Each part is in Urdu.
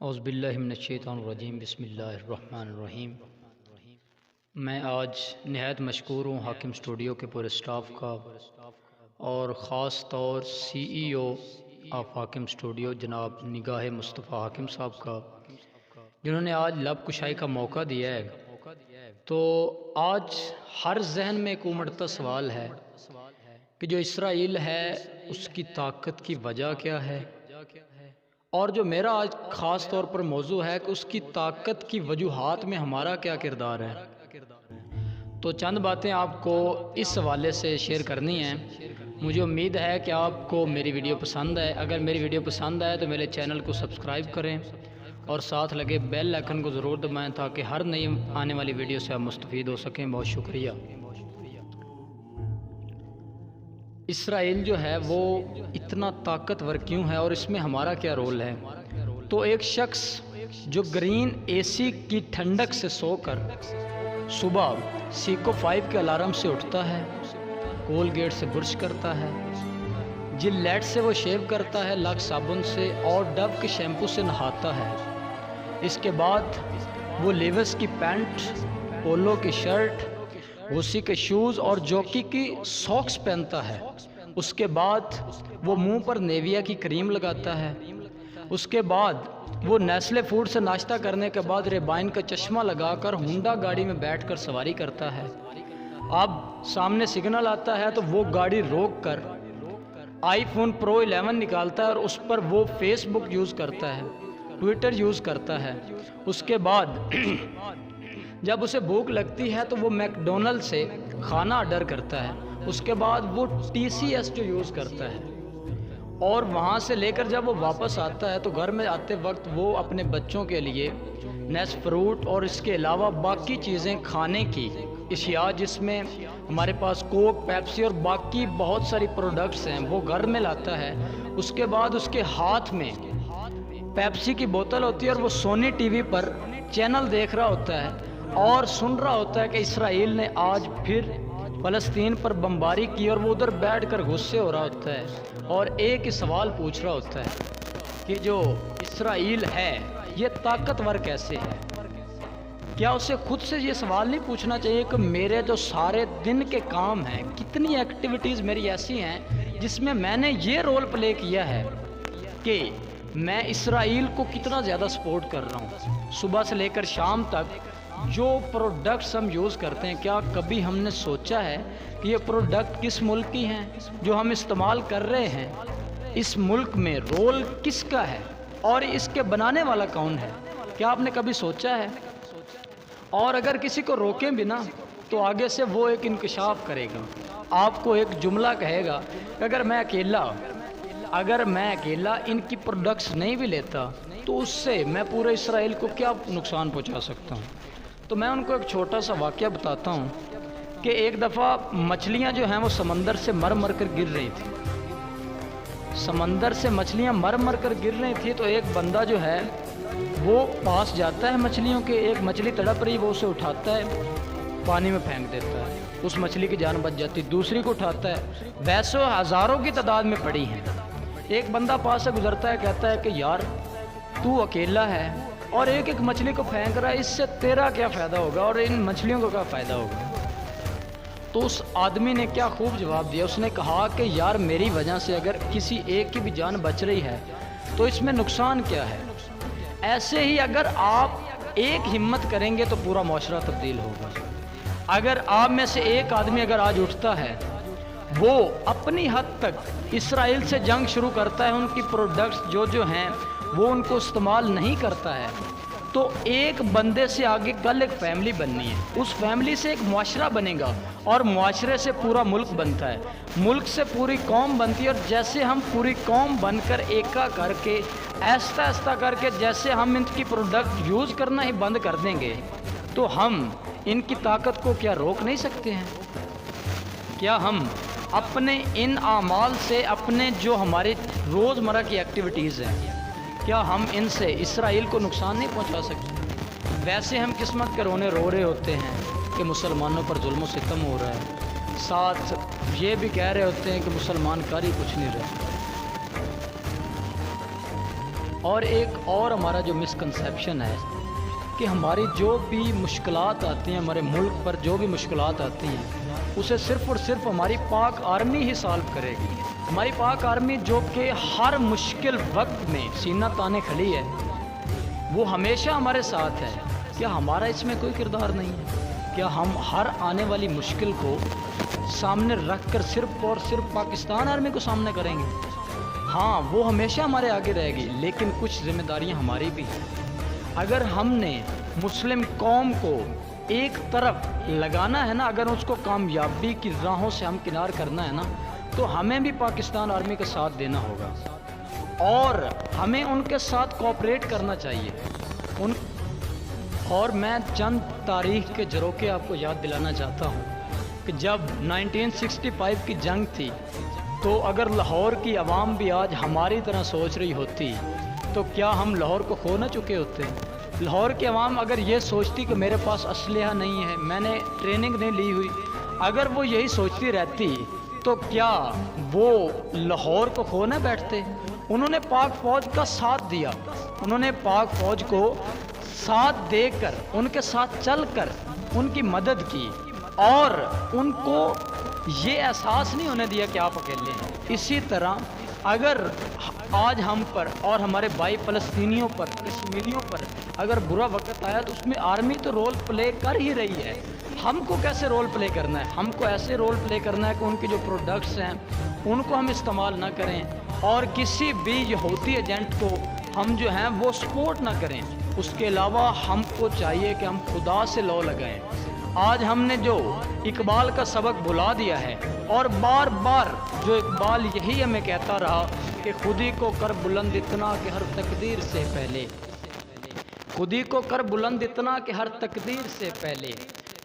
اعوذ باللہ من الشیطان الرجیم، بسم اللہ الرحمن الرحیم۔ میں آج نہایت مشکور ہوں حاکم اسٹوڈیو کے پورے سٹاف کا، اور خاص طور سی ای او آف حاکم اسٹوڈیو جناب نگاہ مصطفیٰ حاکم صاحب کا، جنہوں نے آج لب کشائی کا موقع دیا ہے۔ تو آج ہر ذہن میں ایک امڑتا سوال ہے کہ جو اسرائیل ہے اس کی طاقت کی وجہ کیا ہے، اور جو میرا آج خاص طور پر موضوع ہے کہ اس کی طاقت کی وجوہات میں ہمارا کیا کردار ہے۔ تو چند باتیں آپ کو اس حوالے سے شیئر کرنی ہیں۔ مجھے امید ہے کہ آپ کو میری ویڈیو پسند ہے۔ اگر میری ویڈیو پسند آئے تو میرے چینل کو سبسکرائب کریں اور ساتھ لگے بیل آئیکن کو ضرور دبائیں تاکہ ہر نئی آنے والی ویڈیو سے آپ مستفید ہو سکیں۔ بہت شکریہ۔ اسرائیل جو ہے وہ اتنا طاقتور کیوں ہے اور اس میں ہمارا کیا رول ہے؟ تو ایک شخص جو گرین اے سی کی ٹھنڈک سے سو کر صبح سیکو 5 کے الارم سے اٹھتا ہے، کولگیٹ سے برش کرتا ہے، جلیٹ سے وہ شیو کرتا ہے، لاکس صابن سے اور ڈو کے شیمپو سے نہاتا ہے۔ اس کے بعد وہ لیوس کی پینٹ، پولو کی شرٹ، غوسی کے شوز اور جوکی کی ساکس پہنتا ہے۔ اس کے بعد وہ منہ پر نیویا کی کریم لگاتا ہے۔ اس کے بعد وہ نیسلے فوڈ سے ناشتہ کرنے کے بعد ریبائن کا چشمہ لگا کر ہونڈا گاڑی میں بیٹھ کر سواری کرتا ہے۔ اب سامنے سگنل آتا ہے تو وہ گاڑی روک کر آئی فون پرو 11 نکالتا ہے اور اس پر وہ فیس بک یوز کرتا ہے، ٹویٹر یوز کرتا ہے۔ اس کے بعد جب اسے بھوک لگتی ہے تو وہ میک ڈونلڈ سے کھانا آرڈر کرتا ہے۔ اس کے بعد وہ ٹی سی ایس جو یوز کرتا ہے، اور وہاں سے لے کر جب وہ واپس آتا ہے تو گھر میں آتے وقت وہ اپنے بچوں کے لیے نیس فروٹ اور اس کے علاوہ باقی چیزیں کھانے کی اشیاء، جس میں ہمارے پاس کوک، پیپسی اور باقی بہت ساری پروڈکٹس ہیں، وہ گھر میں لاتا ہے۔ اس کے بعد اس کے ہاتھ میں پیپسی کی بوتل ہوتی ہے اور وہ سونی ٹی وی پر چینل دیکھ رہا ہوتا ہے اور سن رہا ہوتا ہے کہ اسرائیل نے آج پھر فلسطین پر بمباری کی، اور وہ ادھر بیٹھ کر غصے ہو رہا ہوتا ہے اور ایک ہی سوال پوچھ رہا ہوتا ہے کہ جو اسرائیل ہے یہ طاقتور کیسے ہے؟ کیا اسے خود سے یہ سوال نہیں پوچھنا چاہیے کہ میرے جو سارے دن کے کام ہیں، کتنی ایکٹیویٹیز میری ایسی ہیں جس میں میں نے یہ رول پلے کیا ہے کہ میں اسرائیل کو کتنا زیادہ سپورٹ کر رہا ہوں۔ صبح سے لے کر شام تک جو پروڈکٹس ہم یوز کرتے ہیں، کیا کبھی ہم نے سوچا ہے کہ یہ پروڈکٹ کس ملک کی ہیں؟ جو ہم استعمال کر رہے ہیں اس ملک میں رول کس کا ہے اور اس کے بنانے والا کون ہے؟ کیا آپ نے کبھی سوچا ہے؟ اور اگر کسی کو روکیں بھی نا تو آگے سے وہ ایک انکشاف کرے گا، آپ کو ایک جملہ کہے گا کہ اگر میں اکیلا ان کی پروڈکٹس نہیں بھی لیتا تو اس سے میں پورے اسرائیل کو کیا نقصان پہنچا سکتا ہوں۔ تو میں ان کو ایک چھوٹا سا واقعہ بتاتا ہوں کہ ایک دفعہ مچھلیاں جو ہیں وہ سمندر سے مر مر کر گر رہی تھیں۔ سمندر سے مچھلیاں مر مر کر گر رہی تھیں تو ایک بندہ جو ہے وہ پاس جاتا ہے مچھلیوں کے، ایک مچھلی تڑپ رہی، وہ اسے اٹھاتا ہے، پانی میں پھینک دیتا ہے، اس مچھلی کی جان بچ جاتی، دوسری کو اٹھاتا ہے، ویسے ہزاروں کی تعداد میں پڑی ہیں۔ ایک بندہ پاس سے گزرتا ہے، کہتا ہے کہ یار تو اکیلا ہے اور ایک ایک مچھلی کو پھینک رہا ہے، اس سے تیرا کیا فائدہ ہوگا اور ان مچھلیوں کو کیا فائدہ ہوگا؟ تو اس آدمی نے کیا خوب جواب دیا، اس نے کہا کہ یار میری وجہ سے اگر کسی ایک کی بھی جان بچ رہی ہے تو اس میں نقصان کیا ہے؟ ایسے ہی اگر آپ ایک ہمت کریں گے تو پورا معاشرہ تبدیل ہوگا۔ اگر آپ میں سے ایک آدمی اگر آج اٹھتا ہے، وہ اپنی حد تک اسرائیل سے جنگ شروع کرتا ہے، ان کی پروڈکٹس جو ہیں وہ ان کو استعمال نہیں کرتا ہے، تو ایک بندے سے آگے کل ایک فیملی بننی ہے، اس فیملی سے ایک معاشرہ بنے گا اور معاشرے سے پورا ملک بنتا ہے، ملک سے پوری قوم بنتی ہے، اور جیسے ہم پوری قوم بن کر ایکا کر کے ایستا ایستا کر کے جیسے ہم ان کی پروڈکٹ یوز کرنا ہی بند کر دیں گے تو ہم ان کی طاقت کو کیا روک نہیں سکتے ہیں؟ کیا ہم اپنے ان اعمال سے، اپنے جو ہمارے روزمرہ کی ایکٹیویٹیز ہیں، کیا ہم ان سے اسرائیل کو نقصان نہیں پہنچا سکتے؟ ویسے ہم قسمت کے رونے رو رہے ہوتے ہیں کہ مسلمانوں پر ظلم و ستم ہو رہا ہے، ساتھ یہ بھی کہہ رہے ہوتے ہیں کہ مسلمان کر ہی کچھ نہیں رہے۔ اور ایک اور ہمارا جو مسکنسیپشن ہے کہ ہماری جو بھی مشکلات آتی ہیں، ہمارے ملک پر جو بھی مشکلات آتی ہیں، اسے صرف اور صرف ہماری پاک آرمی ہی سالو کرے گی۔ ہماری پاک آرمی جو کہ ہر مشکل وقت میں سینہ تانے کھڑی ہے، وہ ہمیشہ ہمارے ساتھ ہے۔ کیا ہمارا اس میں کوئی کردار نہیں ہے؟ کیا ہم ہر آنے والی مشکل کو سامنے رکھ کر صرف اور صرف پاکستان آرمی کو سامنے کریں گے؟ ہاں، وہ ہمیشہ ہمارے آگے رہے گی، لیکن کچھ ذمہ داریاں ہماری بھی ہیں۔ اگر ہم نے مسلم قوم کو ایک طرف لگانا ہے نا، اگر اس کو کامیابی کی راہوں سے ہم کنار کرنا ہے نا، تو ہمیں بھی پاکستان آرمی کا ساتھ دینا ہوگا اور ہمیں ان کے ساتھ کوآپریٹ کرنا چاہیے۔ اور میں چند تاریخ کے جروکے آپ کو یاد دلانا چاہتا ہوں کہ جب 1965 کی جنگ تھی، تو اگر لاہور کی عوام بھی آج ہماری طرح سوچ رہی ہوتی تو کیا ہم لاہور کو کھو نہ چکے ہوتے؟ لاہور کی عوام اگر یہ سوچتی کہ میرے پاس اسلحہ نہیں ہے، میں نے ٹریننگ نہیں لی ہوئی، اگر وہ یہی سوچتی رہتی تو کیا وہ لاہور کو کھو نہ بیٹھتے؟ انہوں نے پاک فوج کا ساتھ دیا، انہوں نے پاک فوج کو ساتھ دے کر، ان کے ساتھ چل کر ان کی مدد کی اور ان کو یہ احساس نہیں ہونے دیا کہ آپ اکیلے ہیں۔ اسی طرح اگر آج ہم پر اور ہمارے بھائی فلسطینیوں پر، کشمیریوں پر اگر برا وقت آیا تو اس میں آرمی تو رول پلے کر ہی رہی ہے۔ ہم کو کیسے رول پلے کرنا ہے؟ ہم کو ایسے رول پلے کرنا ہے کہ ان کی جو پروڈکٹس ہیں ان کو ہم استعمال نہ کریں اور کسی بھی یہودی ایجنٹ کو ہم جو ہیں وہ سپورٹ نہ کریں۔ اس کے علاوہ ہم کو چاہیے کہ ہم خدا سے لو لگائیں۔ آج ہم نے جو اقبال کا سبق بھلا دیا ہے، اور بار بار جو اقبال یہی ہمیں کہتا رہا کہ خودی کو کر بلند اتنا کہ ہر تقدیر سے پہلے، خودی کو کر بلند اتنا کہ ہر تقدیر سے پہلے،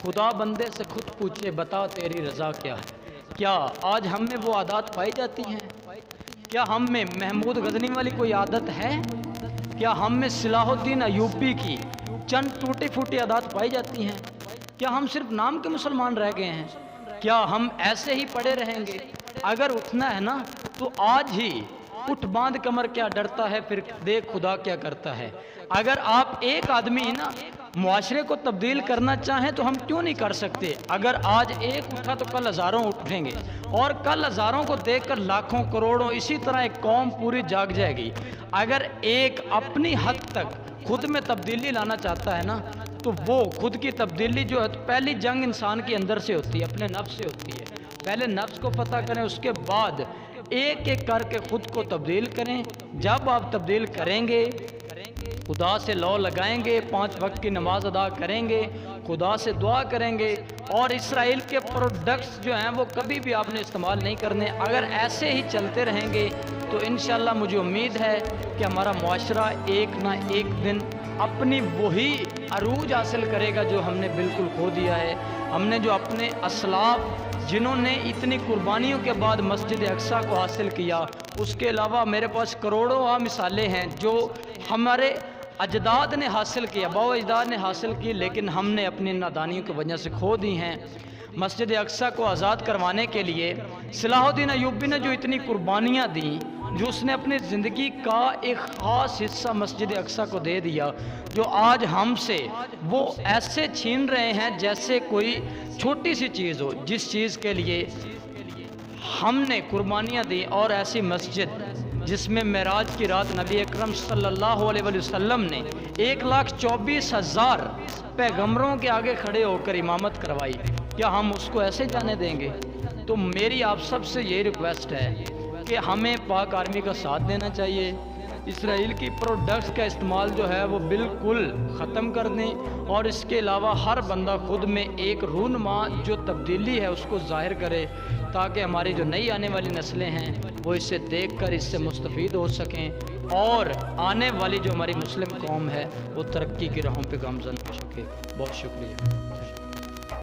خدا بندے سے خود پوچھے بتا تیری رضا کیا ہے۔ کیا آج ہم میں وہ عادات پائی جاتی ہیں؟ کیا ہم میں محمود غزنی والی کوئی عادت ہے؟ کیا ہم میں صلاح الدین ایوبی کی چند ٹوٹی پھوٹی عادات پائی جاتی ہیں؟ کیا ہم صرف نام کے مسلمان رہ گئے ہیں؟ کیا ہم ایسے ہی پڑے رہیں گے؟ اگر اٹھنا ہے نا تو آج ہی اٹھ، باندھ کمر، کیا ڈرتا ہے پھر دیکھ خدا کیا کرتا ہے۔ اگر آپ ایک آدمی نا معاشرے کو تبدیل کرنا چاہیں تو ہم کیوں نہیں کر سکتے؟ اگر آج ایک اٹھا تو کل ہزاروں اٹھیں گے، اور کل ہزاروں کو دیکھ کر لاکھوں، کروڑوں، اسی طرح ایک قوم پوری جاگ جائے گی۔ اگر ایک اپنی حد تک خود میں تبدیلی لانا چاہتا ہے نا، تو وہ خود کی تبدیلی جو ہے، پہلی جنگ انسان کے اندر سے ہوتی ہے، اپنے نفس سے ہوتی ہے۔ پہلے نفس کو فتح کریں، اس کے بعد ایک ایک کر کے خود کو تبدیل کریں۔ جب آپ تبدیل کریں گے، خدا سے لو لگائیں گے، 5 وقت کی نماز ادا کریں گے، خدا سے دعا کریں گے، اور اسرائیل کے پروڈکٹس جو ہیں وہ کبھی بھی آپ نے استعمال نہیں کرنے۔ اگر ایسے ہی چلتے رہیں گے تو انشاءاللہ مجھے امید ہے کہ ہمارا معاشرہ ایک نہ ایک دن اپنی وہی عروج حاصل کرے گا جو ہم نے بالکل کھو دیا ہے۔ ہم نے جو اپنے اسلاف جنہوں نے اتنی قربانیوں کے بعد مسجد اقصیٰ کو حاصل کیا، اس کے علاوہ میرے پاس کروڑوں مثالیں ہیں جو ہمارے اجداد نے حاصل کیا، باؤ اجداد نے حاصل کی، لیکن ہم نے اپنی نادانیوں کی وجہ سے کھو دی ہیں۔ مسجد اقصیٰ کو آزاد کروانے کے لیے صلاح الدین ایوبی نے جو اتنی قربانیاں دیں، جو اس نے اپنی زندگی کا ایک خاص حصہ مسجد اقصیٰ کو دے دیا، جو آج ہم سے وہ ایسے چھین رہے ہیں جیسے کوئی چھوٹی سی چیز ہو، جس چیز کے لیے ہم نے قربانیاں دی۔ اور ایسی مسجد جس میں معراج کی رات نبی اکرم صلی اللہ علیہ وسلم نے 1,24,000 پیغمبروں کے آگے کھڑے ہو کر امامت کروائی، کیا ہم اس کو ایسے جانے دیں گے؟ تو میری آپ سب سے یہ ریکویسٹ ہے کہ ہمیں پاک آرمی کا ساتھ دینا چاہیے، اسرائیل کی پروڈکٹس کا استعمال جو ہے وہ بالکل ختم کر دیں، اور اس کے علاوہ ہر بندہ خود میں ایک رونما جو تبدیلی ہے اس کو ظاہر کرے، تاکہ ہماری جو نئی آنے والی نسلیں ہیں وہ اسے دیکھ کر اس سے مستفید ہو سکیں، اور آنے والی جو ہماری مسلم قوم ہے وہ ترقی کی راہوں پہ گامزن ہو سکے۔ بہت شکریہ۔